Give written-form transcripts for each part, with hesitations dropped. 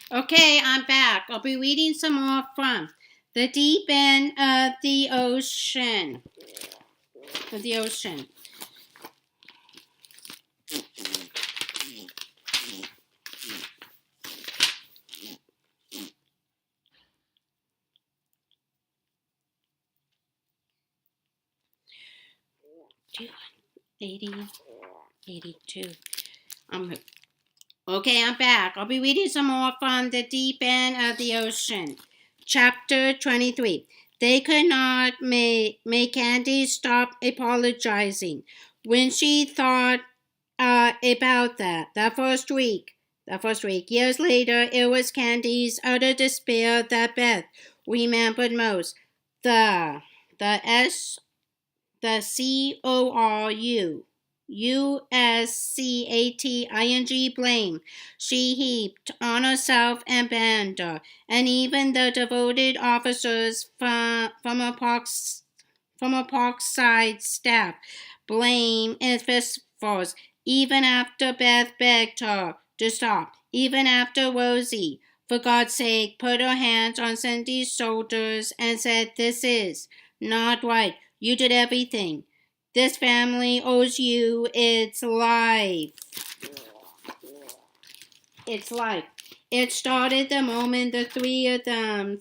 Okay, I'm back. I'll be reading some more from The Deep End of the Ocean. Of the ocean. Two, 80, 82. Okay, I'm back. I'll be reading some more from The Deep End of the Ocean. Chapter 23. They could not make Candy stop apologizing. When she thought about that first week, years later, it was Candy's utter despair that Beth remembered most. The S the CORUSCATING blame she heaped on herself and Bender, and even the devoted officers from a Parkside staff blame in fistfuls, even after Beth begged her to stop, even after Rosie, for God's sake, put her hands on Cindy's shoulders and said, "This is not right. You did everything. This family owes you its life." Its life. It started the moment the three of them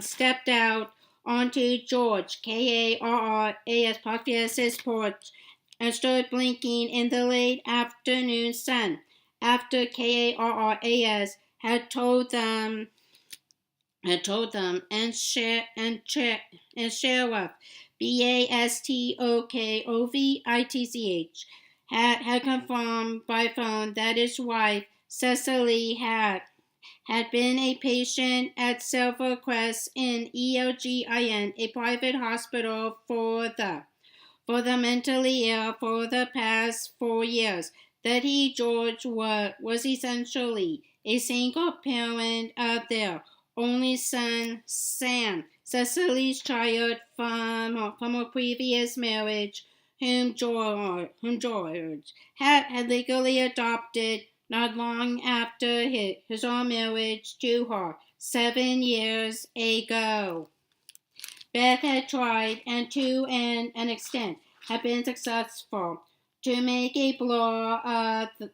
stepped out onto George Karras Park's porch and stood blinking in the late afternoon sun. After Karras had told them and Sheriff Bastokovitch had confirmed by phone that his wife Cecily had been a patient at Silvercrest in ELGIN, a private hospital for the mentally ill for the past 4 years. That he, George, was essentially a single parent of their only son, Sam, Cecily's child from a previous marriage, whom George had legally adopted not long after his own marriage to her 7 years ago. Beth had tried, and to an extent had been successful, to make a blur of the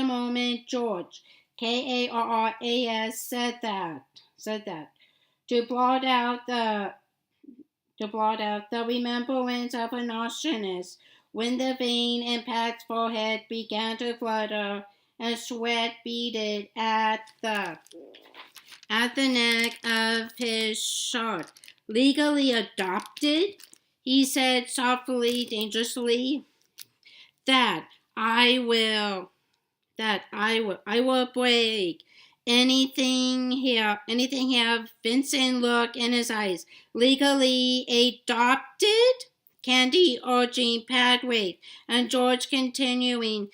moment George Karras said that to blot out the remembrance of her nauseousness when the vein in Pat's forehead began to flutter and sweat beaded at the neck of his shirt. "Legally adopted?" he said softly, dangerously. "That I will I will break anything here, Vincent looked in his eyes. "Legally adopted?" Candy urging Pat wait, and George continuing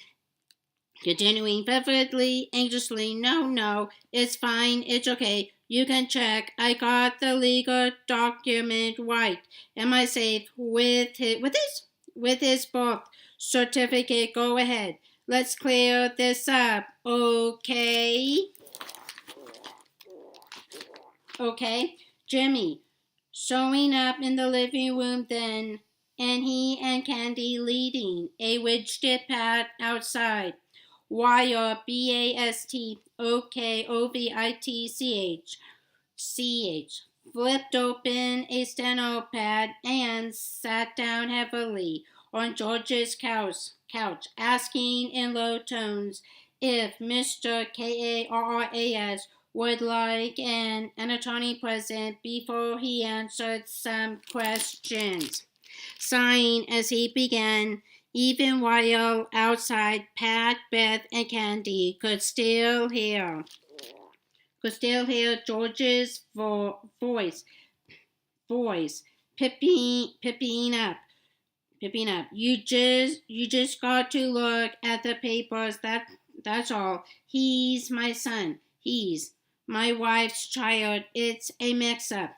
vividly, anxiously, "No, it's fine, it's okay. You can check. I got the legal document right. Am I safe with his birth certificate? Go ahead. Let's clear this up, okay?" "Okay." Jimmy, showing up in the living room then, and he and Candy leading a widgeted Pat outside. Wire BASTOKOVITCH flipped open a steno pad and sat down heavily on George's couch, asking in low tones if Mr. Karras would like an attorney present before he answered some questions. Sighing as he began, even while outside, Pat, Beth, and Candy could still hear George's voice pipping up. You just got to look at the papers. That's all. He's my son. He's my wife's child. It's a mix-up.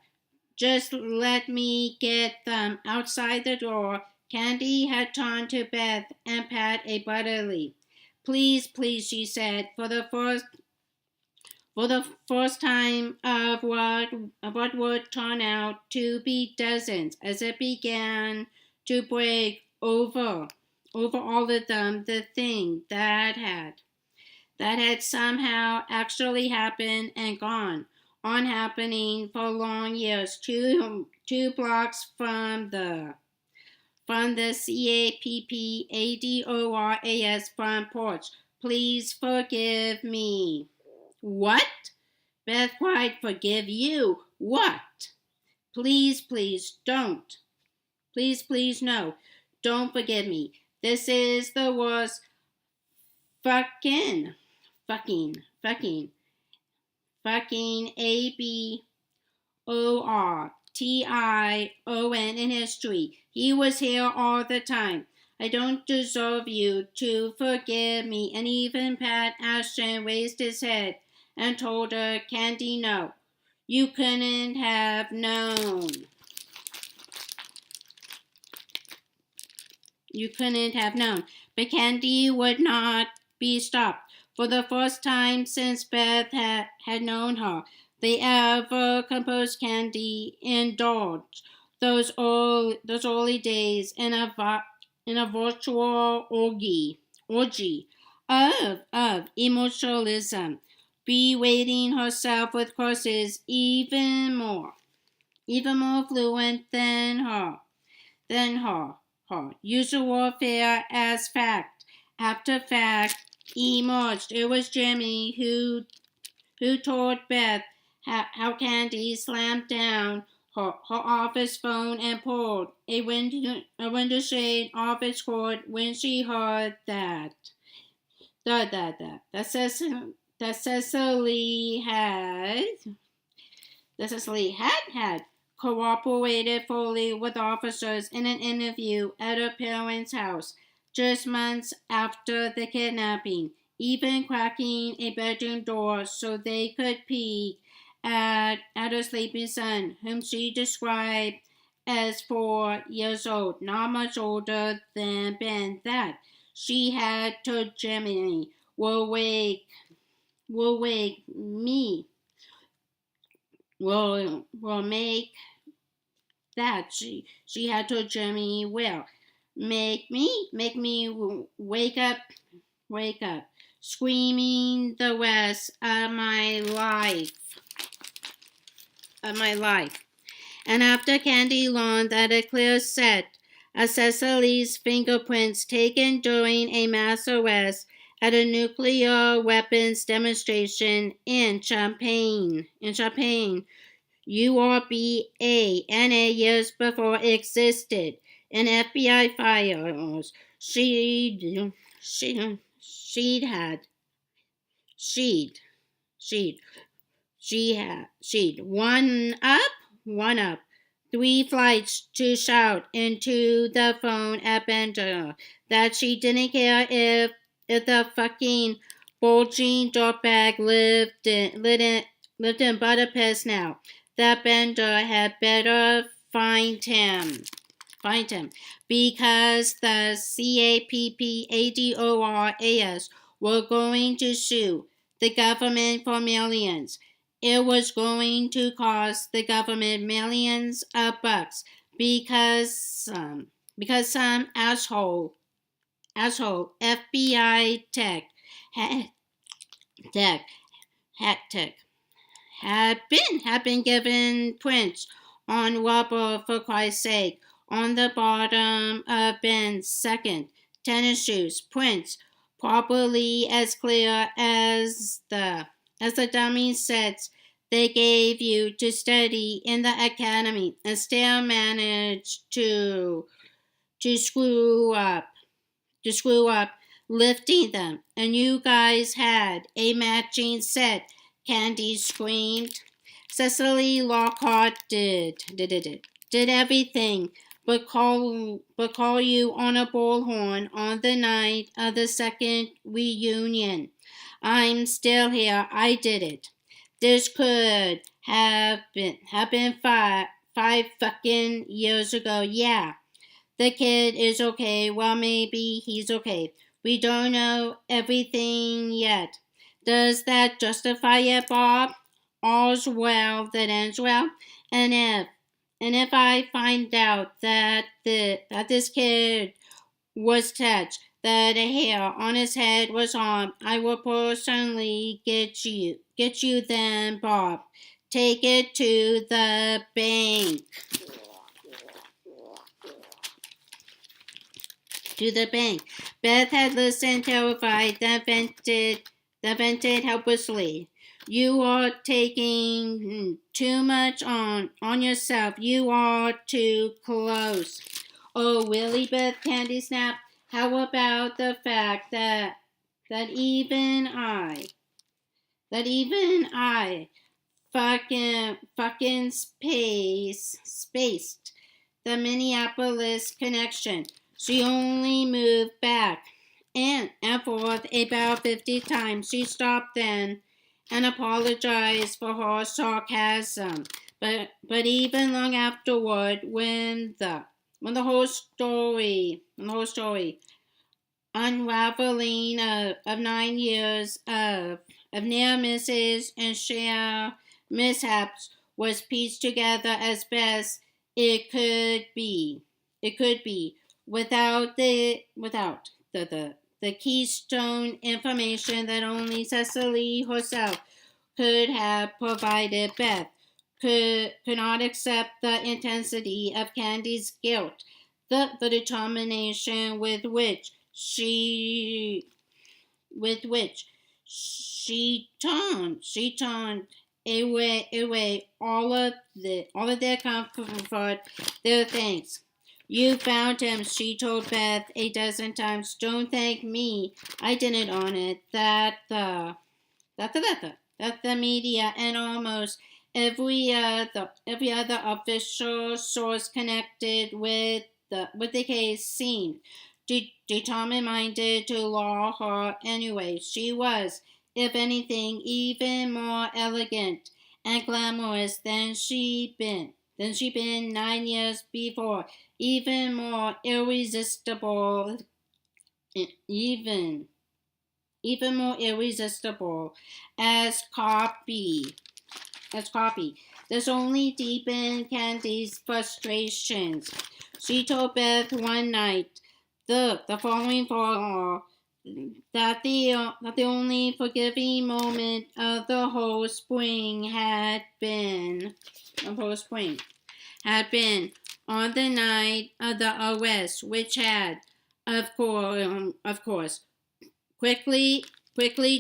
Just let me get them outside the door." Candy had turned to Beth and Pat abruptly. Please," she said, for the first time of what would turn out to be dozens as it began to break over all of them the thing that had somehow actually happened and gone on happening for long years, two blocks from the CAPPADORAS front porch. Please forgive me. What? Beth cried. Forgive you? What? Please, please don't. Please, please, no. Don't forgive me. This is the worst fucking ABORTION in history. He was here all the time. I don't deserve you to forgive me. And even Pat Ashton raised his head and told her, Candy, no. You couldn't have known. You couldn't have known. But Candy would not be stopped. For the first time since Beth had known her, the ever-composed Candy indulged those early days in a virtual orgy of emotionalism, berating herself with curses even more fluent than her usual fare as fact after fact emerged. It was Jimmy who told Beth how Candy slammed down her office phone and pulled a window shade off its cord when she heard that Cecily had cooperated fully with officers in an interview at her parents' house just months after the kidnapping, even cracking a bedroom door so they could peek at her sleeping son, whom she described as 4 years old, not much older than Ben, that she had told Jimmy will wake me, will make that she had told Jimmy will make me wake up, screaming the rest of my life. And after Candy learned that a clear set of Cecily's fingerprints taken during a mass arrest at a nuclear weapons demonstration in Champaign, URBA, NA years before it existed, in FBI files, she'd one up 3 flights to shout into the phone at Bender that she didn't care if the fucking bulging dirtbag lived in Budapest now, that Bender had better find him because the CAPPADORAS were going to sue the government for millions. It was going to cost the government millions of bucks because some asshole FBI tech had been given prints on rubber, for Christ's sake, on the bottom of Ben's second tennis shoes, prints probably as clear as the dummy sets they gave you to study in the academy, and still managed to screw up lifting them. And you guys had a matching set, Candy screamed. Cecily Lockhart did everything but call you on a bullhorn on the night of the second reunion. I'm still here. I did it. This could have been five fucking years ago. Yeah. The kid is okay. Well, maybe he's okay. We don't know everything yet. Does that justify it, Bob? All's well that ends well. And if I find out that this kid was touched, that a hair on his head was harmed, I will personally get you then, Bob. Take it to the bank. To the bank. Beth had listened terrified, then vented helplessly. You are taking too much on yourself. You are too close. Oh, really, Beth? Candy snapped. How about the fact that even I fucking spaced the Minneapolis connection. She only moved back and forth about 50 times. She stopped then and apologized for her sarcasm. But even long afterward, when the whole story unraveling of 9 years of near misses and share mishaps was pieced together as best it could be. Without the keystone information that only Cecily herself could have provided. Beth could not accept the intensity of Candy's guilt, the determination with which she turned away all of their comfort, their thanks. You found him, she told Beth a dozen times. Don't thank me. I didn't own it. That the media and almost every other official source connected with the case seemed determined to law her anyway. She was, if anything, even more elegant and glamorous than she'd been 9 years before, even more irresistible, even more irresistible as copy. This only deepened Candy's frustrations. She told Beth one night, the following fall, that the only forgiving moment of the whole spring had been on the night of the arrest, which had, of course, quickly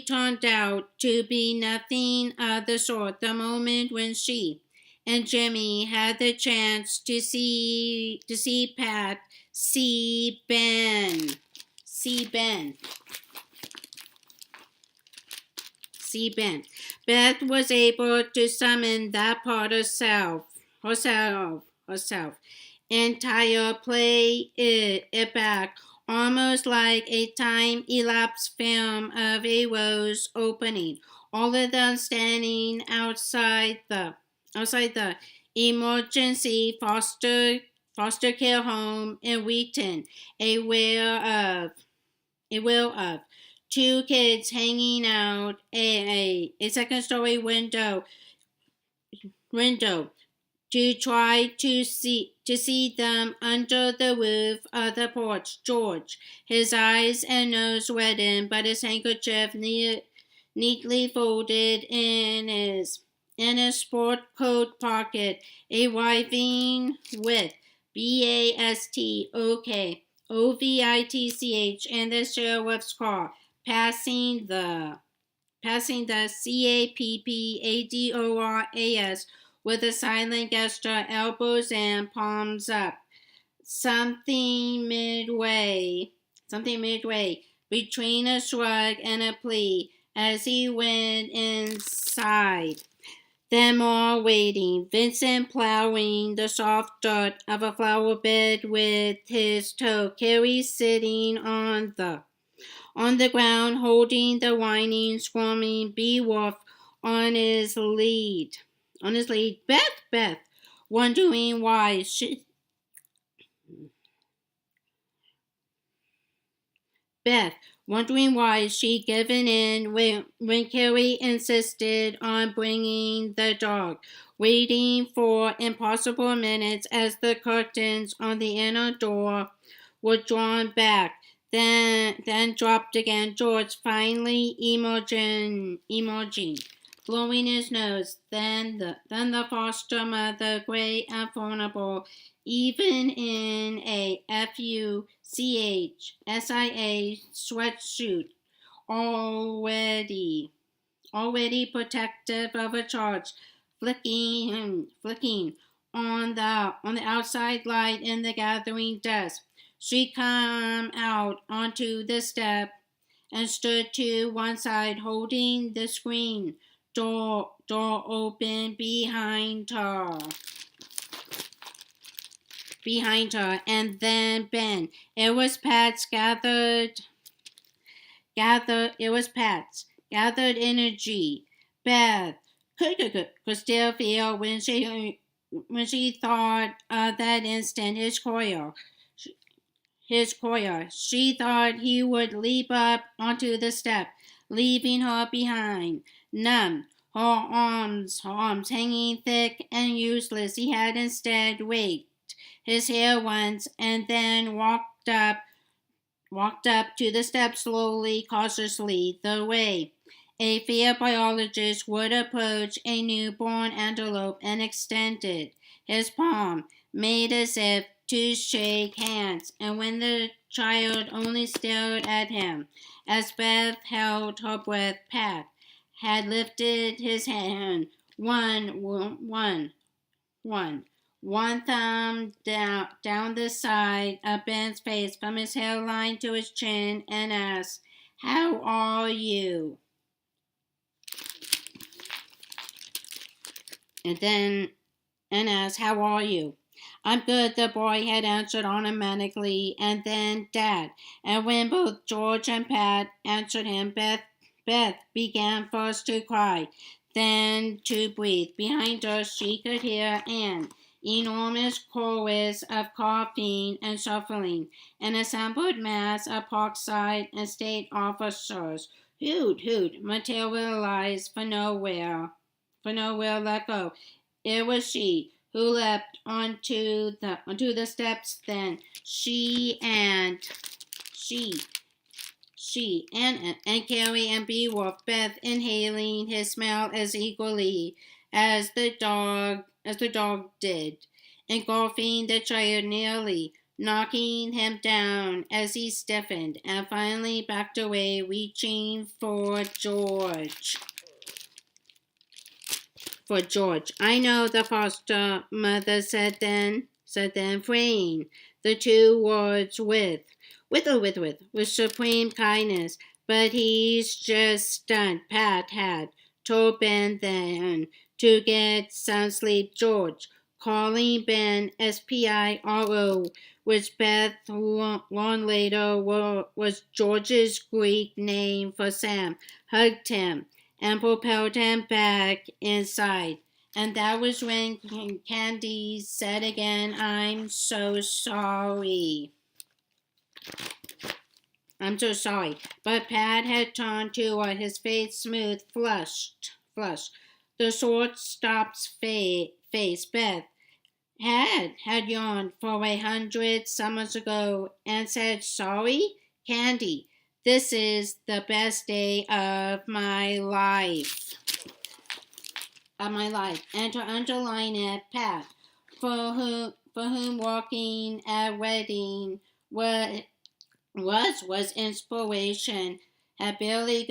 turned out to be nothing of the sort. The moment when she and Jimmy had the chance to see Pat, see Ben. Beth was able to summon that part of herself, entire play it back, almost like a time-elapsed film of a rose opening. All of them standing outside the emergency foster care home in Wheaton, aware of two kids hanging out a second-story window to try to see them under the roof of the porch. George, his eyes and nose reddened, but his handkerchief neatly folded in his sport coat pocket, arriving with BAST OVITCH in the sheriff's car, passing the CAPPADORAS with a silent gesture, elbows and palms up. Something midway between a shrug and a plea as he went inside. Them all waiting, Vincent plowing the soft dirt of a flower bed with his toe, Carrie sitting on the ground holding the whining, squirming Beowulf on his lead. Beth, wondering why wondering why she'd given in when Carrie insisted on bringing the dog, waiting for impossible minutes as the curtains on the inner door were drawn back, then dropped again. George finally emerging, blowing his nose. Then the foster mother, gray and vulnerable, even in a FUCHSIA sweatsuit, already protective of a charge, flicking on the outside light in the gathering dusk. She came out onto the step and stood to one side, holding the screen door open behind her. And then Ben. It was Pat's gathered energy. Beth could still feel when she thought of that instant his choir. She thought he would leap up onto the step, leaving her behind, numb, her arms hanging thick and useless. He had instead waked his hair once and then walked up to the steps slowly, cautiously, the way a field biologist would approach a newborn antelope, and extended his palm, made as if to shake hands. And when the child only stared at him, as Beth held her breath, Pat had lifted his hand, one thumb down the side of Ben's face from his hairline to his chin, and asked, "How are you?" And asked, "How are you?" "I'm good," the boy had answered automatically, and then Dad. And when both George and Pat answered him, Beth began first to cry, then to breathe. Behind her, she could hear Anne. Enormous chorus of coughing and shuffling, an assembled mass of Parkside and state officers. Hoot, materialized for nowhere let go. It was she who leapt onto the steps then. She and Carrie and Beowulf, Beth inhaling his smell as eagerly as the dog did, engulfing the child, nearly knocking him down as he stiffened, and finally backed away, reaching for George. "I know," the foster mother said then, fraying the two words with supreme kindness. "But he's just stunned." Pat had told Ben then to get some sleep. George, calling Ben Spiro, which Beth learned later was George's Greek name for Sam, hugged him and propelled him back inside. And that was when Candy said again, "I'm so sorry." But Pat had turned to her, his face smooth, flushed. The short-stopped face Beth had yawned for 100 summers ago, and said, "Sorry, Candy, this is the best day of my life." And to underline it, Pat, for whom walking at wedding was inspiration, had barely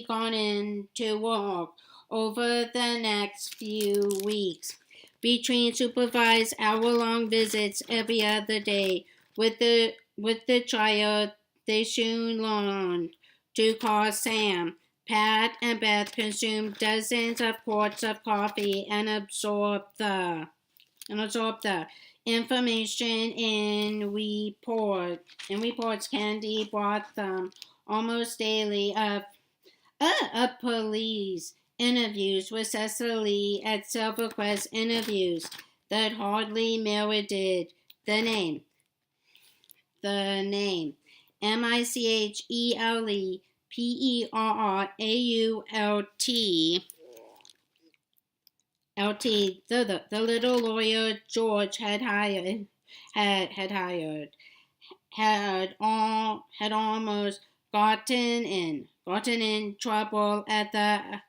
gone into work over the next few weeks. Between supervised hour-long visits every other day with the child, they soon learned to call Sam. Pat and Beth consumed dozens of quarts of coffee and absorbed the information in reports Candy brought them almost daily of police interviews with Cecily at Silvercrest, interviews that hardly merited the name. Micheleperrault, the little lawyer George had almost gotten in trouble at the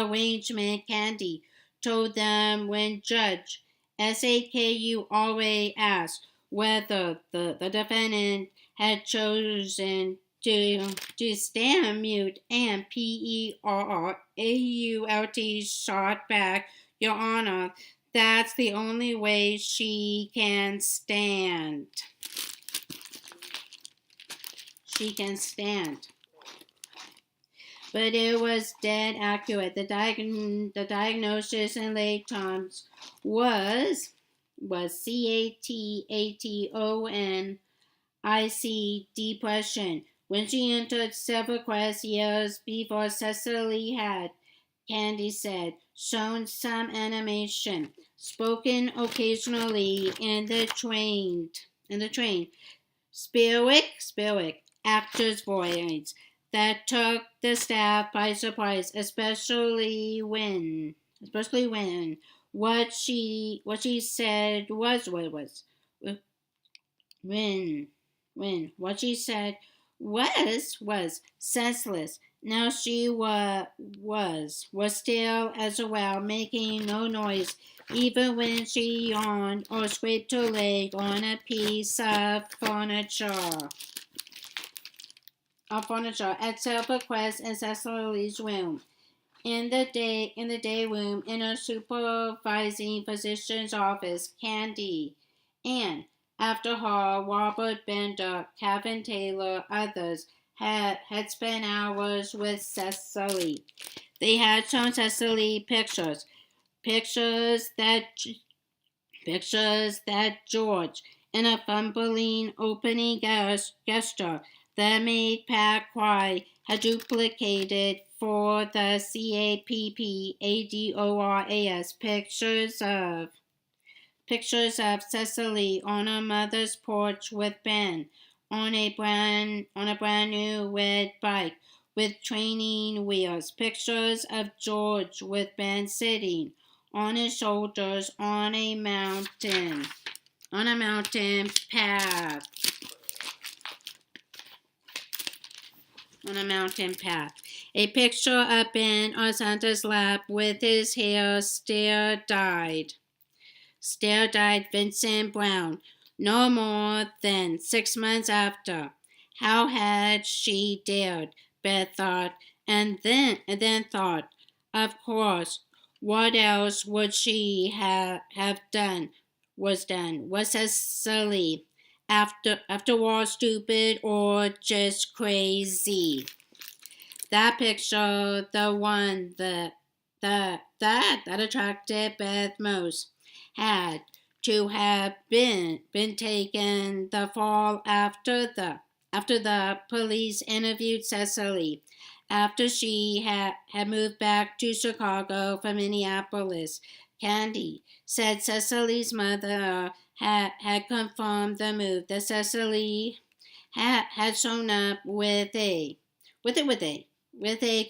arrangement. Candy told them when Judge SAKU always asked whether the defendant had chosen to stand mute, and Perrault shot back, "Your Honor, that's the only way she can stand." But it was dead accurate. The diagnosis in late terms was CATATONIC depression. When she entered SilverCrest years before, Cecily had, Candy said, shown some animation, spoken occasionally in the train. Spielwick, actor's voice that took the staff by surprise, especially when what she said was senseless. Now she was still as well, making no noise, even when she yawned or scraped her leg on a piece of furniture at SilverCrest and Cecily's room. In the day room, in a supervising physician's office, Candy, and after her, Robert Bender, Kevin Taylor, others had spent hours with Cecily. They had shown Cecily pictures that George, in a fumbling opening gesture that made Pat cry, had duplicated for the CAPPADORAS, pictures of Cecily on her mother's porch with Ben, on a brand new red bike with training wheels, pictures of George with Ben sitting on his shoulders on a mountain path. A picture of Ben on Santa's lap with his hair still-dyed Vincent Brown, no more than 6 months after. How had she dared, Beth thought, and then thought, of course, what else would she have done? Was Cecily, after all, stupid or just crazy? That picture, the one that attracted Beth most, had to have been taken the fall after the police interviewed Cecily, after she had moved back to Chicago from Minneapolis. Candy said Cecily's mother had confirmed the move, that Cecily had shown up with a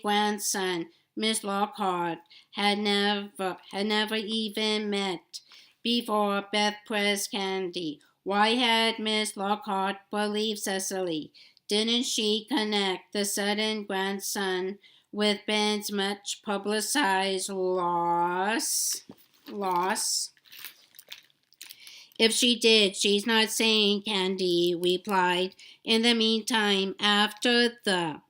grandson Miss Lockhart had never even met before. Beth pressed Candy. Why had Miss Lockhart believed Cecily? Didn't she connect the sudden grandson with Ben's much publicized loss? If she did, she's not saying, Candy replied. In the meantime, after the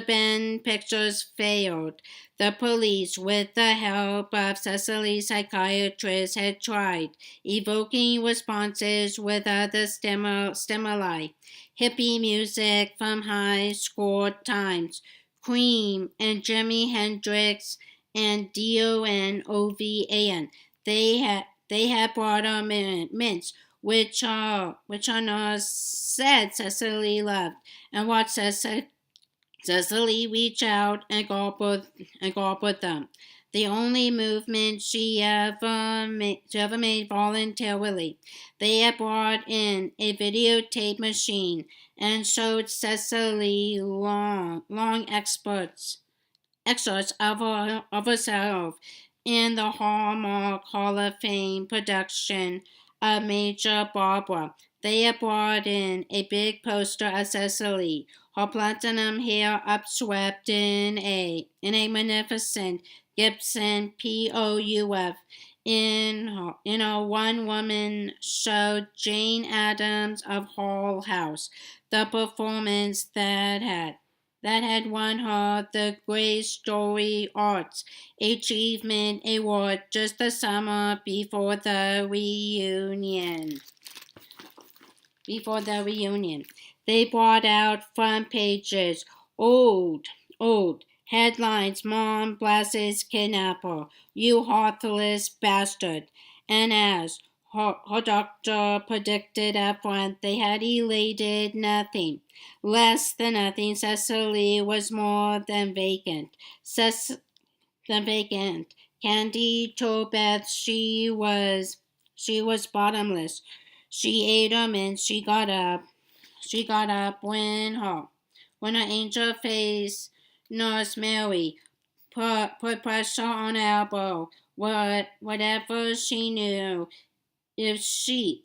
Ben pictures failed, the police, with the help of Cecily's psychiatrist, had tried evoking responses with other stimuli. Hippie music from high score times, Cream and Jimi Hendrix and DONOVAN. They had brought her mints, which our nurse said Cecily loved, and watched Cecily reach out and gulp with them. The only movement she ever made voluntarily. They had brought in a videotape machine and showed Cecily long excerpts of herself in the Hallmark Hall of Fame production of Major Barbara. They had brought in a big poster of Cecily, her platinum hair upswept in a magnificent Gibson POUF. In a one-woman show, Jane Addams of Hull House, the performance that had won her the Grace Story Arts Achievement Award just the summer before the reunion. They brought out front pages, old headlines, Mom blesses kidnapper, you heartless bastard. And as her doctor predicted up front, they had elated nothing. Less than nothing. Cecily was more than vacant. Candy told Beth she was bottomless. She ate them and she got up. When her angel face nurse Mary put pressure on her elbow. Whatever she knew, if she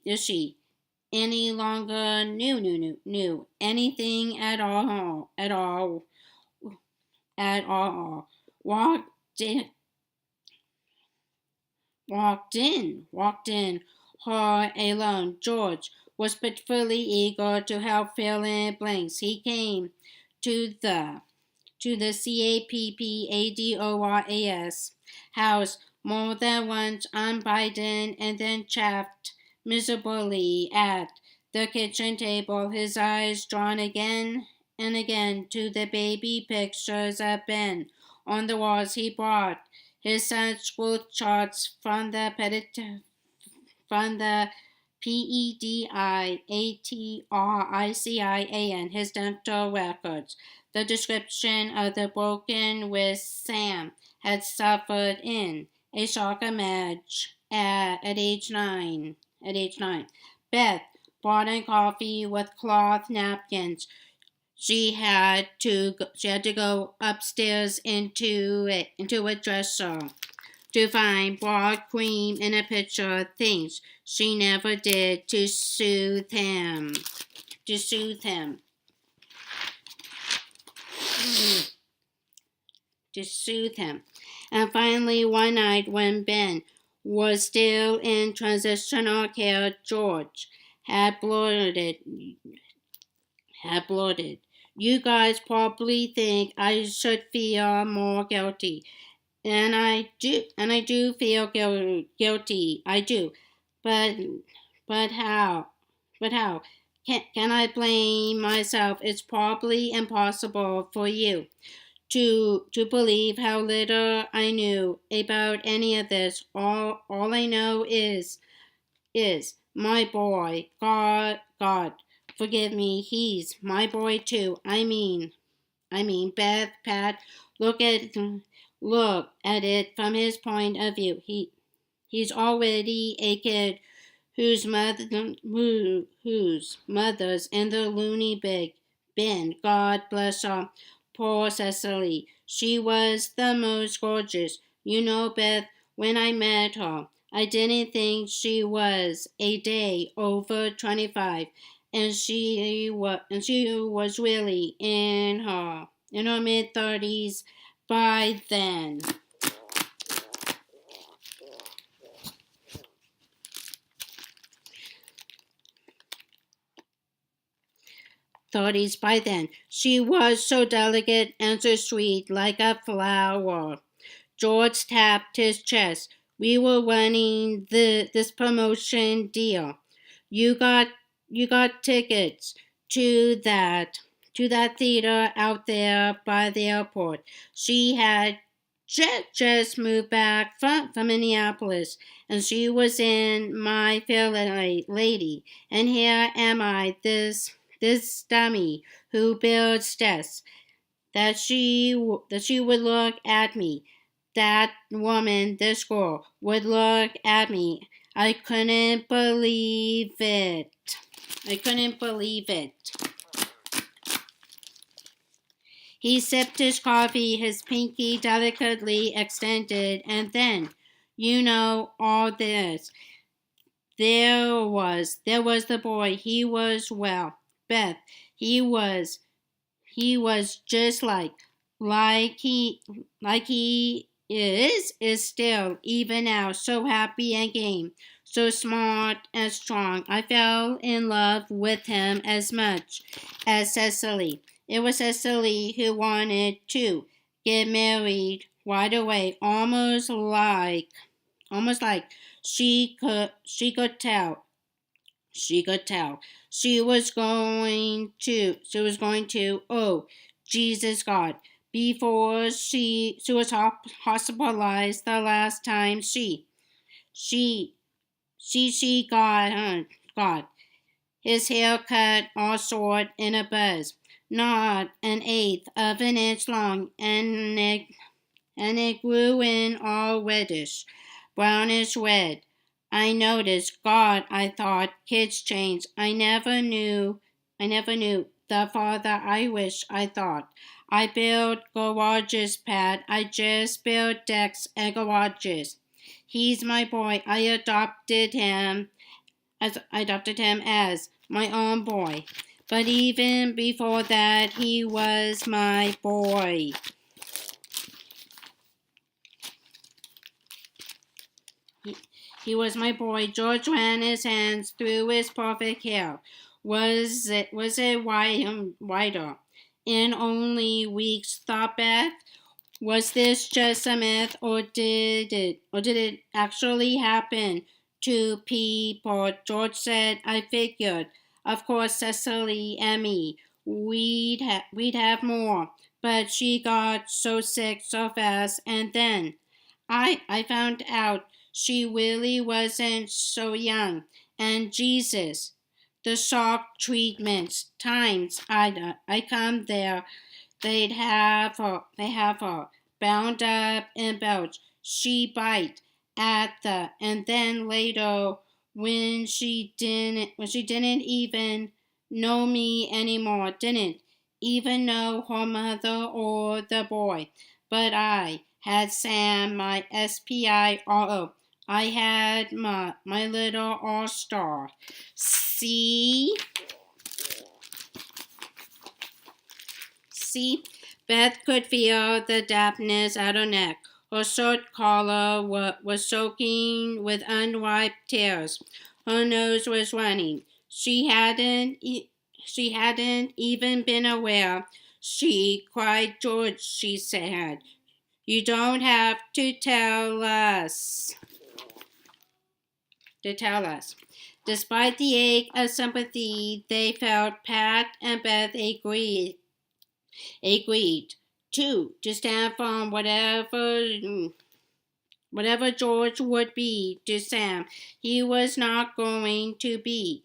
any longer knew anything at all, walked in, her alone. George was pitifully eager to help fill in blanks. He came to the CAPPADORAS house more than once on Biden and then chaffed miserably at the kitchen table, his eyes drawn again and again to the baby pictures of Ben on the walls. He brought his son's school charts from the PEDIATRICIAN, his dental records. The description of the broken wrist Sam had suffered in a soccer match at age 9. Beth brought in coffee with cloth napkins. She had to go upstairs into a dresser to find broad cream in a pitcher, things she never did to soothe him. And finally, one night when Ben was still in transitional care, George had blurted. You guys probably think I should feel more guilty. And I do feel guilty. I do. But how? Can I blame myself? It's probably impossible for you to believe how little I knew about any of this. All I know is my boy. God, forgive me. He's my boy too. I mean, Beth, Pat, look at it from his point of view. He's already a kid whose mother's in the loony bin. God bless her. Poor Cecily. She was the most gorgeous. You know, Beth, when I met her, I didn't think she was a day over 25, and she was really in her mid-30s by then. She was so delicate and so sweet, like a flower. George tapped his chest. We were running this promotion deal. You got tickets to that theater out there by the airport. She had just moved back from Minneapolis, and she was in My Fair Lady. And here am I, this dummy who builds desks. That she would look at me. That woman, this girl, would look at me. I couldn't believe it. He sipped his coffee, his pinky delicately extended, and then, all this. There was the boy. He was well. Beth, he was just like he is still, even now, so happy and game, so smart and strong. I fell in love with him as much as Cecily. It was Cecily who wanted to get married right away, almost like she could tell. She could tell. She was going to, oh, Jesus God, before she was hospitalized the last time she got his hair cut all short in a buzz, not an eighth of an inch long, and it grew in all reddish, brownish red. I noticed, God, I thought, kids change. I never knew. The father I wish I thought. I built garages, Pat. I just built decks and garages. He's my boy. I adopted him as my own boy. But even before that, he was my boy. He was my boy. George ran his hands through his perfect hair. Was it wider? In only weeks, thought Beth. Was this just a myth, or did it actually happen to people? George said. I figured, of course, Cecily and me, we'd have more. But she got so sick so fast, and then I found out she really wasn't so young. And Jesus, the shock treatments, times I come there, they have her bound up in belts. She bite at and then later when she didn't even know me anymore, didn't even know her mother or the boy. But I had Sam, my SPIRO. I had my little all-star. See? Beth could feel the dampness at her neck. Her shirt collar was soaking with unwiped tears. Her nose was running. She hadn't even been aware. She cried, George, she said. You don't have to tell us. Despite the ache of sympathy they felt, Pat and Beth agreed to stand firm, whatever George would be to Sam. He was not going to be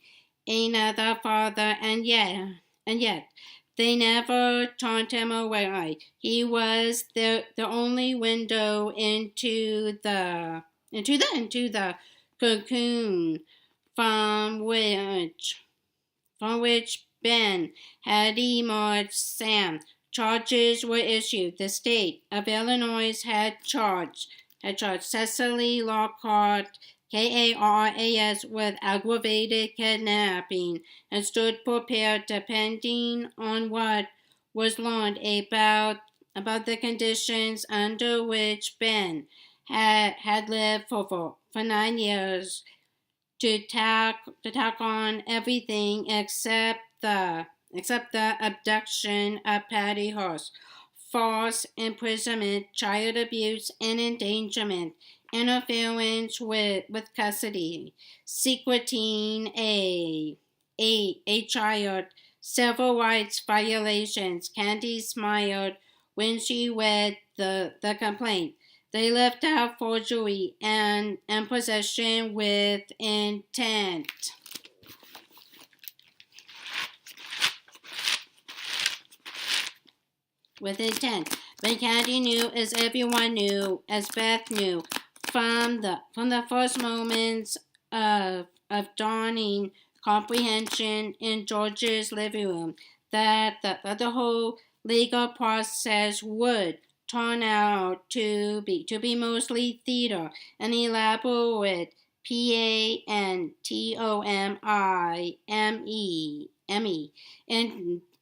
another father, and yet they never turned him away. He was the only window into the cocoon from which Ben had emerged. Sam. Charges were issued. The state of Illinois had charged Cecily Lockhart, KARAS, with aggravated kidnapping and stood prepared, depending on what was learned about the conditions under which Ben had lived for 9 years, to tack on everything except the abduction of Patty Hearst, false imprisonment, child abuse and endangerment, interference with custody, secreting a child, civil rights violations. Candy smiled when she read the complaint. They left out forgery and possession with intent. But Candy knew, as everyone knew, as Beth knew, from the first moments of dawning comprehension in George's living room, that the whole legal process would turn out to be mostly theater and elaborate pantomime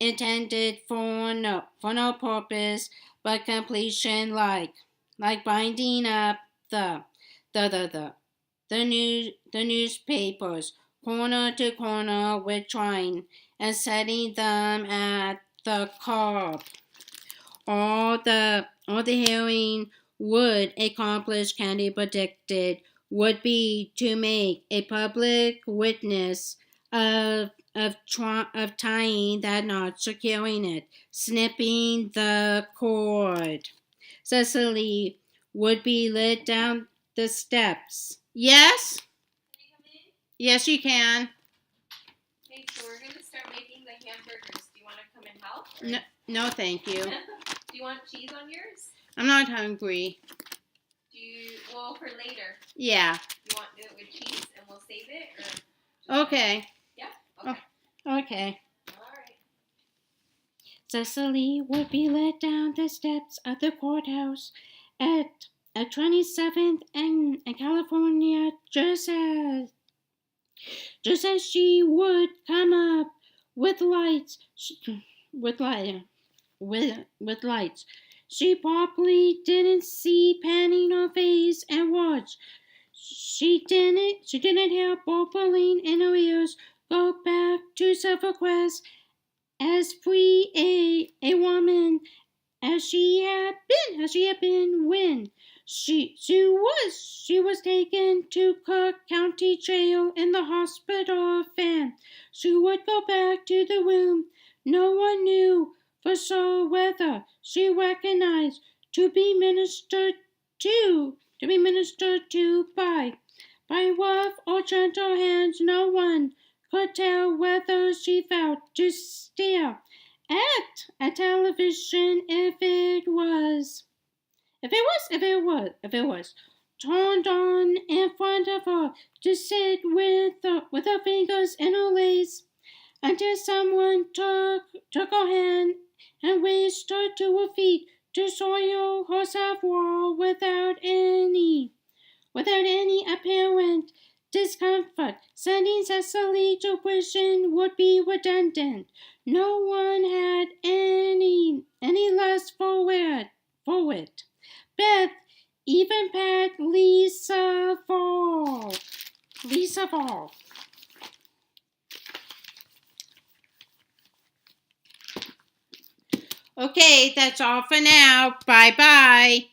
intended for no purpose but completion, like binding up the the newspapers corner to corner with twine and setting them at the curb. All the heroine would accomplish, Candy predicted, would be to make a public witness of tying that knot, securing it, snipping the cord. Cecily would be led down the steps. Yes? Can you come in? Yes, you can. Okay, so we're gonna start making the hamburgers. Do you want to come and help? No, thank you. Do you want cheese on yours? I'm not hungry. Well, for later. Yeah. You want to do it with cheese and we'll save it? Or Okay. Yeah? Okay. Okay. Alright. Cecily would be led down the steps of the courthouse at 27th and California just as she would come up with lights. With lights. She probably didn't see Penny nor face and watched. She didn't hear bubbling in her ears go back to Silvercrest as free a woman as she had been when she was taken to Cook County Jail in the hospital van. She would go back to the room. No one knew for sure whether she recognized to be ministered to by rough or gentle hands. No one could tell whether she felt to stare at a television if it was turned on in front of her, to sit with her fingers in her lace until someone took her hand and raised her to her feet to soil herself raw without any apparent discomfort. Sending Cecily to prison would be redundant. No one had any lust for it. Beth even pat Lisa Ball. Okay, that's all for now. Bye-bye.